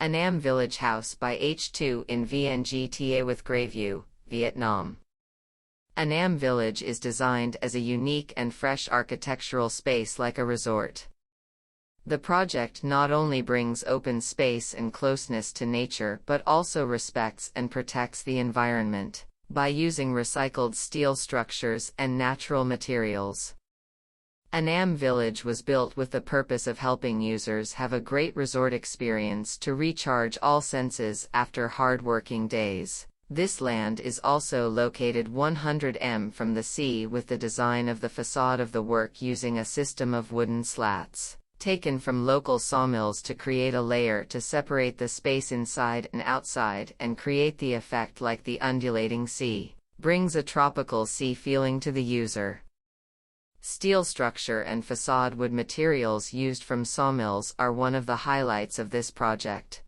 AnNam Village House by H2 in VNG Ta with Greyview, Vietnam. AnNam Village is designed as a unique and fresh architectural space like a resort. The project not only brings open space and closeness to nature but also respects and protects the environment by using recycled steel structures and natural materials. AnNam Village was built with the purpose of helping users have a great resort experience to recharge all senses after hard-working days. This land is also located 100 m from the sea, with the design of the facade of the work using a system of wooden slats, taken from local sawmills to create a layer to separate the space inside and outside and create the effect like the undulating sea. Brings a tropical sea feeling to the user. Steel structure and facade wood materials used from sawmills are one of the highlights of this project.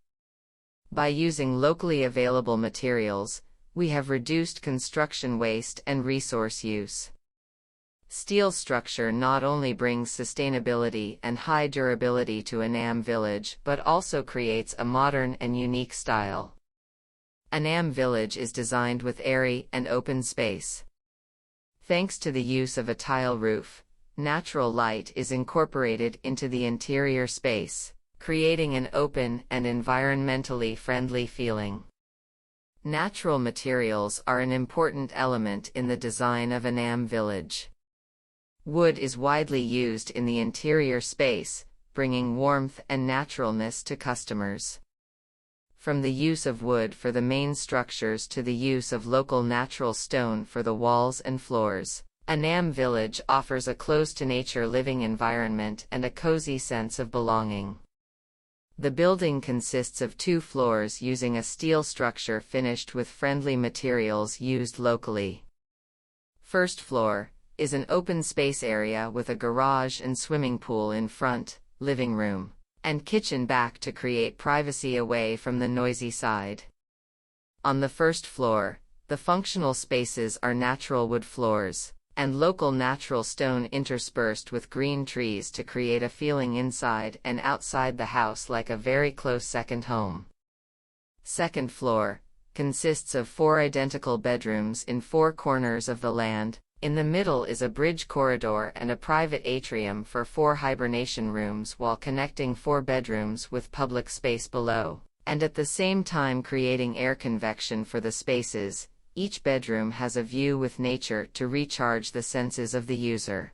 By using locally available materials, we have reduced construction waste and resource use. Steel structure not only brings sustainability and high durability to AnNam Village but also creates a modern and unique style. AnNam Village is designed with airy and open space. Thanks to the use of a tile roof, natural light is incorporated into the interior space, creating an open and environmentally friendly feeling. Natural materials are an important element in the design of AnNam Village. Wood is widely used in the interior space, bringing warmth and naturalness to customers. From the use of wood for the main structures to the use of local natural stone for the walls and floors, AnNam Village offers a close-to-nature living environment and a cozy sense of belonging. The building consists of 2 floors using a steel structure finished with friendly materials used locally. First floor is an open space area with a garage and swimming pool in front, living room, and kitchen back to create privacy away from the noisy side. On the first floor, the functional spaces are natural wood floors and local natural stone interspersed with green trees to create a feeling inside and outside the house like a very close second home. Second floor consists of 4 identical bedrooms in 4 corners of the land. In the middle is a bridge corridor and a private atrium for 4 hibernation rooms, while connecting 4 bedrooms with public space below, and at the same time creating air convection for the spaces. Each bedroom has a view with nature to recharge the senses of the user.